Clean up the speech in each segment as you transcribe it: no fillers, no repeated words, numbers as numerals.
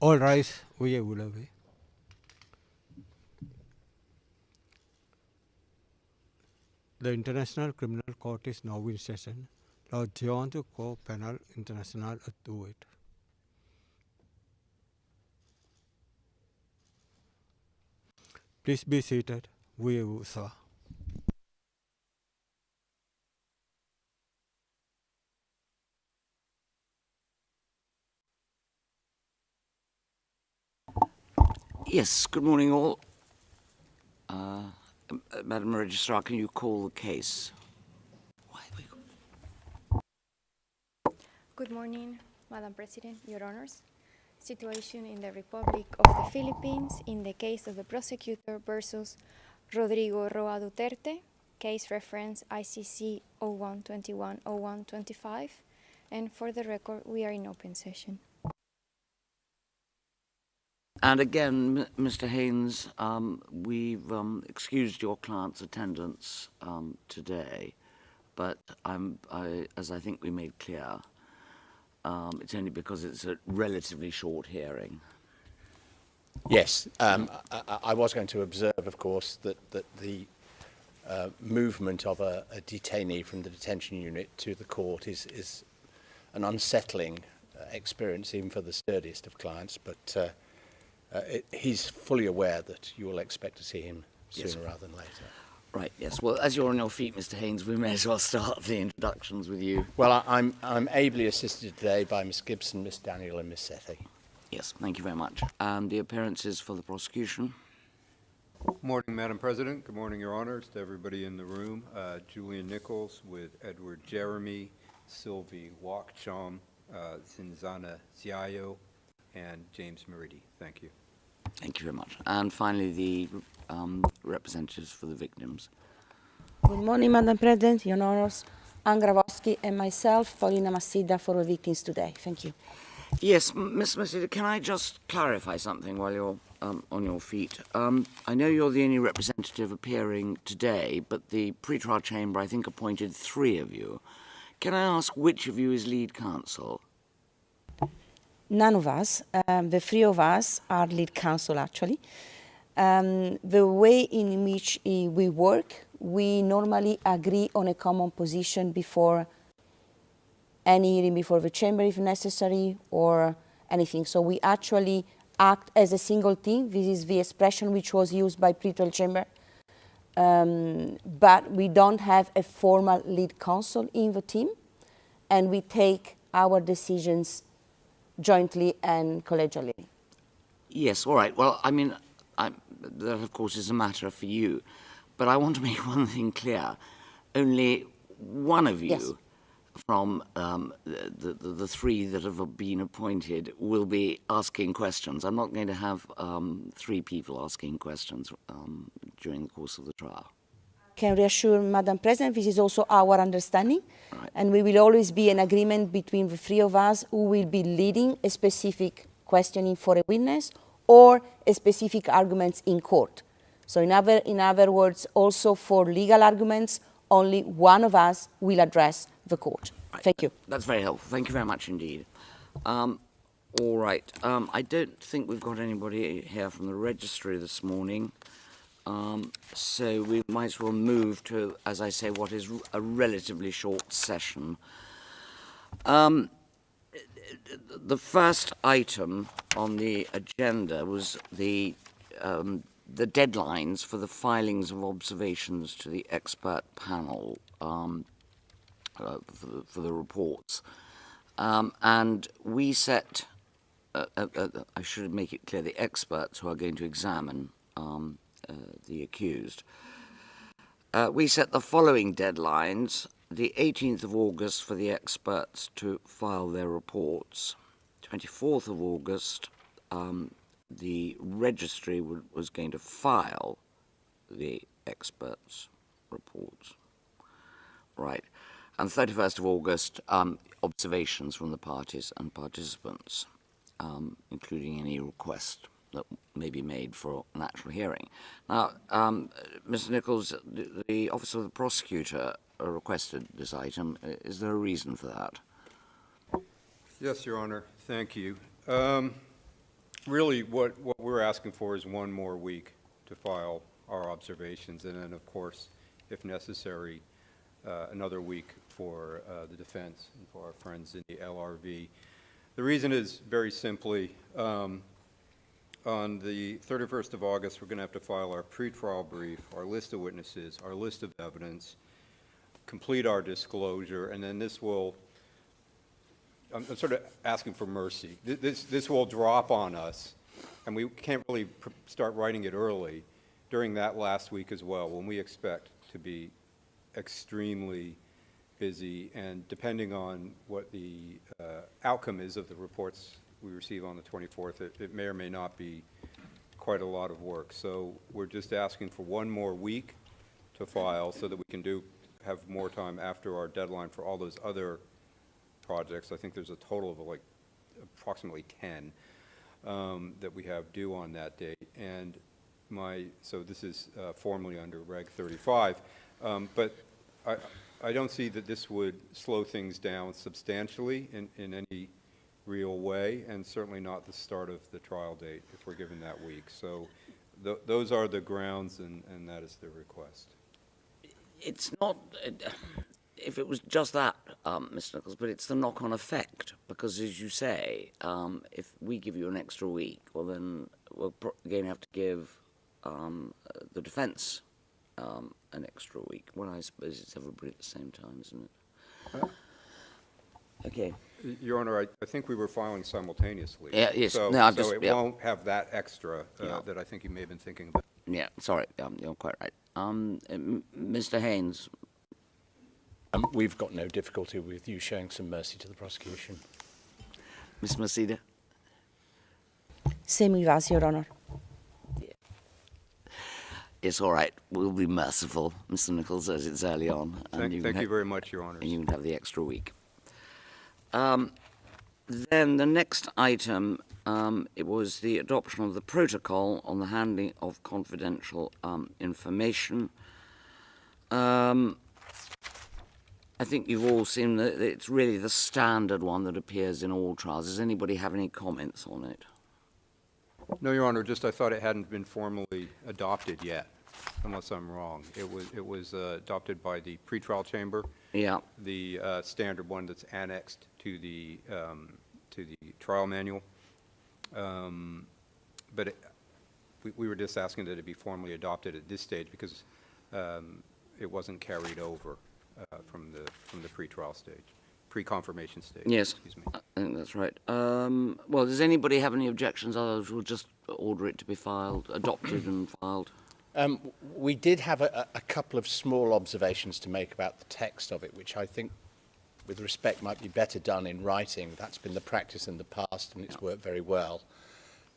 All rise. We will away. The International Criminal Court is now in session. La Giunta Co Penal International do it. Please be seated. We will, sir. Yes, good morning all. Madam Registrar, can you call the case? Good morning, Madam President, Your Honors. Situation in the Republic of the Philippines in the case of the prosecutor versus Rodrigo Roa Duterte, case reference ICC 0121-0125, and for the record, we are in open session. And again, Mr. Haynes, we've excused your client's attendance today, but as I think we made clear, it's only because it's a relatively short hearing. Yes, I was going to observe, of course, that the movement of a detainee from the detention unit to the court is an unsettling experience even for the sturdiest of clients, but he's fully aware that you will expect to see him sooner rather than later. Right, yes. Well, as you're on your feet, Mr. Haynes, we may as well start the introductions with you. Well, I'm ably assisted today by Miss Gibson, Miss Daniel and Miss Sethi. Yes, thank you very much. And the appearances for the prosecution? Morning, Madam President. Good morning, Your Honors, to everybody in the room. Julian Nichols with Edward Jeremy, Sylvie Wakchom, Zinzana Ziayo, and James Meridi. Thank you. Thank you very much. And finally, the representatives for the victims. Good morning, Madam President, Your Honors, Ann Gravoski and myself, Paulina Massida, for the victims today. Thank you. Yes, Ms. Massida, can I just clarify something while you're on your feet? I know you're the only representative appearing today, but the pretrial chamber, I think, appointed 3 of you. Can I ask which of you is lead counsel? None of us, the 3 of us are lead counsel, actually. The way in which we work, we normally agree on a common position before any hearing before the chamber if necessary or anything. So we actually act as a single team. This is the expression which was used by pretrial chamber. But we don't have a formal lead counsel in the team, and we take our decisions jointly and collegially. Yes, all right. Well, I mean, that, of course, is a matter for you. But I want to make one thing clear. Only one of you Yes. from the 3 that have been appointed will be asking questions. I'm not going to have 3 people asking questions during the course of the trial. Can reassure Madam President, this is also our understanding, Right. and we will always be an agreement between the 3 of us who will be leading a specific questioning for a witness or a specific arguments in court. So in other words, also for legal arguments, only one of us will address the court. Right. Thank you. That's very helpful. Thank you very much indeed. All right. I don't think we've got anybody here from the registry this morning. So we might as well move to, as I say, what is a relatively short session. The first item on the agenda was the deadlines for the filings of observations to the expert panel for the reports. And we set, I should make it clear, the experts who are going to examine the accused. We set the following deadlines: the 18th of August for the experts to file their reports, 24th of August the registry was going to file the experts' reports, right, and 31st of August observations from the parties and participants, including any request that may be made for an actual hearing. Now, Mr. Nichols, the Office of the Prosecutor requested this item. Is there a reason for that? Yes, Your Honor. Thank you. Really, what we're asking for is one more week to file our observations, and then, of course, if necessary, another week for the defense and for our friends in the LRV. The reason is very simply, on the 31st of August, we're going to have to file our pretrial brief, our list of witnesses, our list of evidence, complete our disclosure, and then this will, I'm sort of asking for mercy. This will drop on us, and we can't really start writing it early during that last week as well, when we expect to be extremely busy, and depending on what the outcome is of the reports we receive on the 24th, it may or may not be quite a lot of work. So we're just asking for one more week to file so that we can have more time after our deadline for all those other projects. I think there's a total of like approximately 10 that we have due on that date. And so this is formally under Reg 35. But I don't see that this would slow things down substantially in any real way, and certainly not the start of the trial date if we're given that week. So those are the grounds, and that is the request. It's not, if it was just that, Mr. Nichols, but it's the knock-on effect, because as you say, if we give you an extra week, well then we'll again have to give the defence an extra week. Well, I suppose it's everybody at the same time, isn't it? Okay. Your Honor, I think we were filing simultaneously. Yeah, yes. So, No, so it won't have that extra Yeah. that I think you may have been thinking about. Yeah, sorry, you're quite right. Mr. Haynes, We've got no difficulty with you showing some mercy to the prosecution. Ms. Masida? Same with us, Your Honor. It's all right. We'll be merciful, Mr. Nichols, as it's early on. Thank you very much, Your Honor. And you can have the extra week. Then the next item, it was the adoption of the protocol on the handling of confidential information. I think you've all seen that it's really the standard one that appears in all trials. Does anybody have any comments on it? No, Your Honor, just I thought it hadn't been formally adopted yet, unless I'm wrong. It was adopted by the pretrial chamber. Yeah. The standard one that's annexed to the trial manual. But we were just asking that it be formally adopted at this stage because it wasn't carried over from the pretrial stage, pre-confirmation stage. Yes, Excuse me. I think that's right. Well, does anybody have any objections? Otherwise, we'll just order it to be filed, adopted and filed. We did have a couple of small observations to make about the text of it, which I think, with respect, might be better done in writing. That's been the practice in the past, and it's worked very well.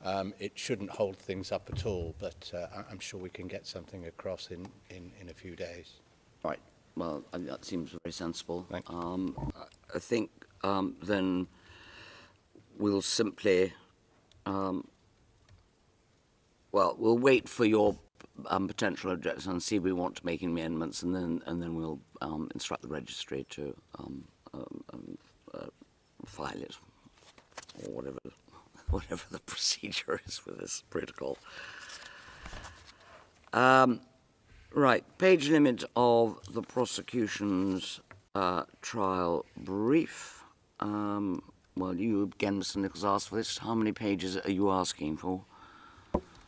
It shouldn't hold things up at all, but I'm sure we can get something across in a few days. Right. Well, that seems very sensible. Thank you. I think then we'll simply, well, we'll wait for your potential objections and see if we want to make amendments, and then we'll instruct the registry to file it, or whatever the procedure is for this protocol. Right, page limit of the prosecution's trial brief. Well, you again, Mr. Nichols, asked for this. How many pages are you asking for?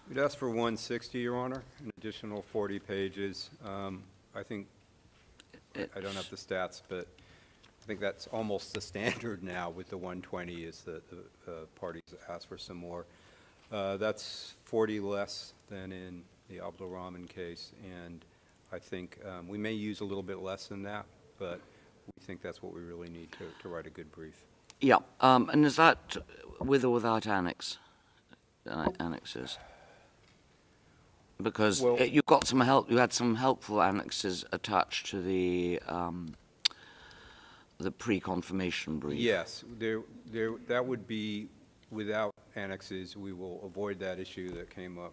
We'd ask for 160, Your Honor, an additional 40 pages. I think, I don't have the stats, but I think that's almost the standard now with the 120 is that the parties ask for some more. That's 40 less than in the Abdulrahman case, and I think we may use a little bit less than that, but we think that's what we really need to write a good brief. Yeah, and is that with or without annexes? Because Well, you got some help. You had some helpful annexes attached to the pre-confirmation brief. Yes, that would be without annexes. We will avoid that issue that came up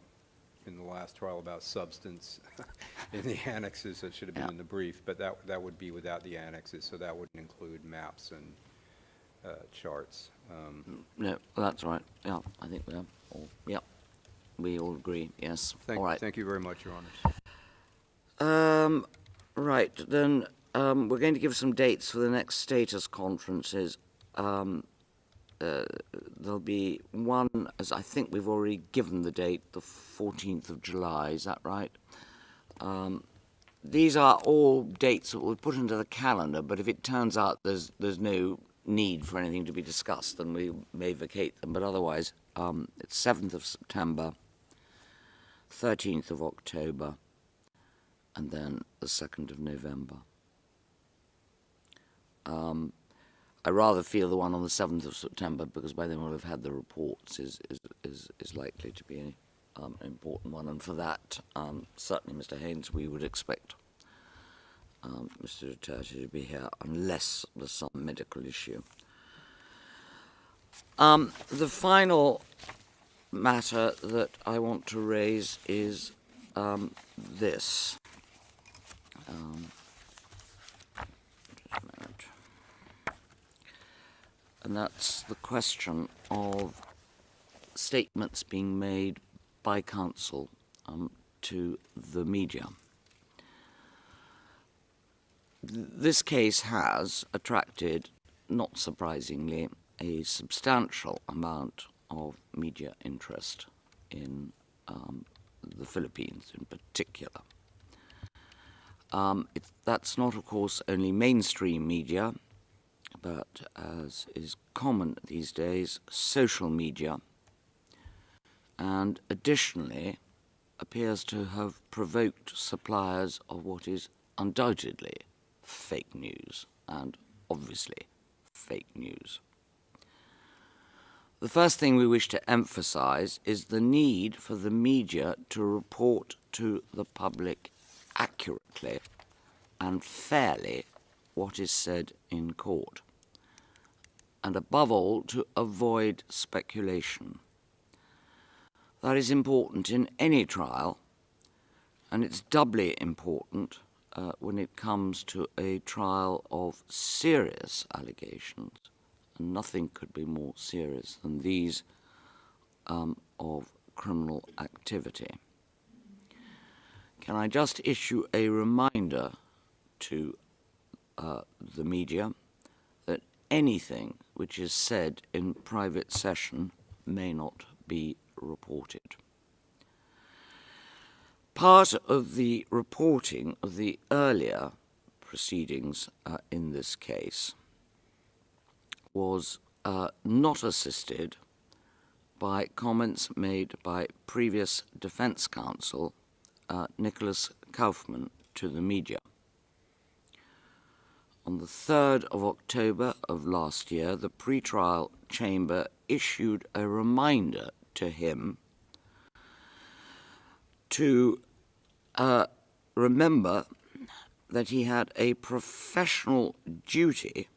in the last trial about substance in the annexes that should have been in the brief, but that would be without the annexes, so that wouldn't include maps charts. No, that's right. Yeah, I think we are all, yeah, we all agree, yes. All right. Thank you very much, Your Honors. Right, then we're going to give some dates for the next status conferences. There'll be one, as I think we've already given the date, the 14th of July, is that right? These are all dates that we'll put into the calendar, but if it turns out there's no need for anything to be discussed, then we may vacate them. But otherwise, it's 7th of September, 13th of October, and then the 2nd of November. I rather feel the one on the 7th of September, because by then we'll have had the reports, is likely to be an important one. And for that, certainly, Mr. Haynes, we would expect Mr. Duterte to be here unless there's some medical issue. The final matter that I want to raise is this. Just a minute. And that's the question of statements being made by counsel to the media. This case has attracted, not surprisingly, a substantial amount of media interest in the Philippines in particular. That's not, of course, only mainstream media, but as is common these days, social media, and additionally appears to have provoked suppliers of what is undoubtedly fake news, and obviously fake news. The first thing we wish to emphasize is the need for the media to report to the public accurately and fairly what is said in court, and above all, to avoid speculation. That is important in any trial, and it's doubly important when it comes to a trial of serious allegations, and nothing could be more serious than these of criminal activity. Can I just issue a reminder to the media that anything which is said in private session may not be reported. Part of the reporting of the earlier proceedings in this case was not assisted by comments made by previous defense counsel Nicholas Kaufman to the media. On the 3rd of October of last year, the pretrial chamber issued a reminder to him to remember that he had a professional duty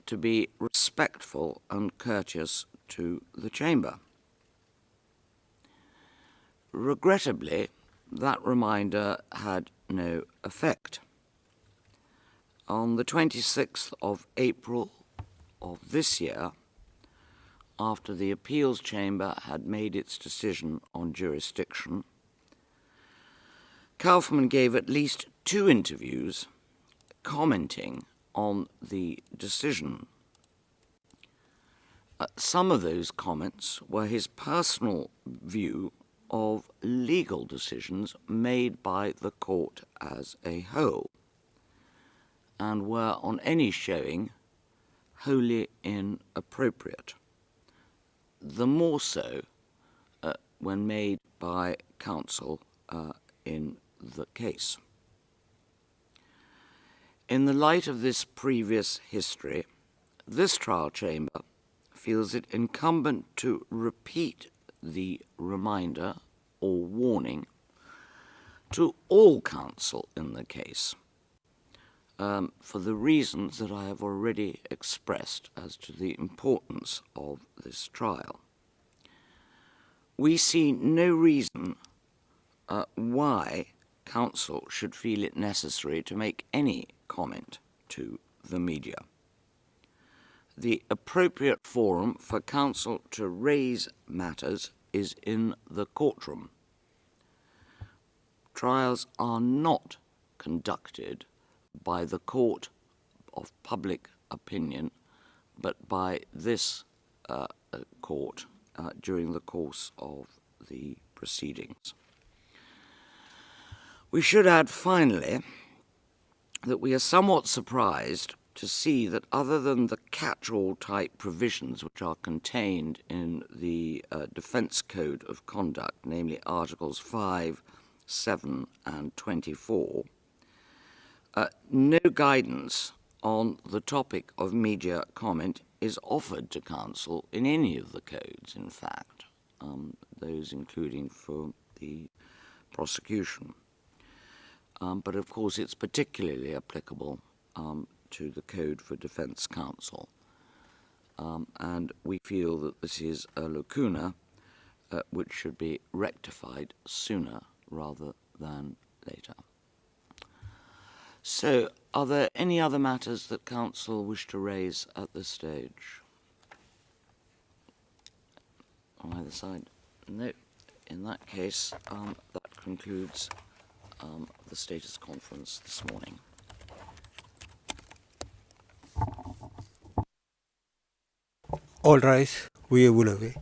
to be respectful and courteous to the chamber. Regrettably, that reminder had no effect. On the 26th of April of this year, after the appeals chamber had made its decision on jurisdiction, Kaufman gave at least 2 interviews commenting on the decision. Some of those comments were his personal view of legal decisions made by the court as a whole, and were on any showing wholly inappropriate. The more so when made by counsel in the case. In the light of this previous history, this trial chamber feels it incumbent to repeat the reminder or warning to all counsel in the case, for the reasons that I have already expressed as to the importance of this trial. We see no reason why counsel should feel it necessary to make any comment to the media. the appropriate forum for counsel to raise matters is in the courtroom. Trials are not conducted by the court of public opinion, but by this court during the course of the proceedings. We should add, finally, that we are somewhat surprised to see that other than the catch-all type provisions which are contained in the Defence Code of Conduct, namely Articles 5, 7 and 24, no guidance on the topic of media comment is offered to counsel in any of the codes, in fact, those including for the prosecution. But of course it's particularly applicable to the Code for Defence Counsel. And we feel that this is a lacuna which should be rectified sooner rather than later. So, are there any other matters that counsel wish to raise at this stage? On either side? No. In that case, that concludes the status conference this morning. All rise. We will away.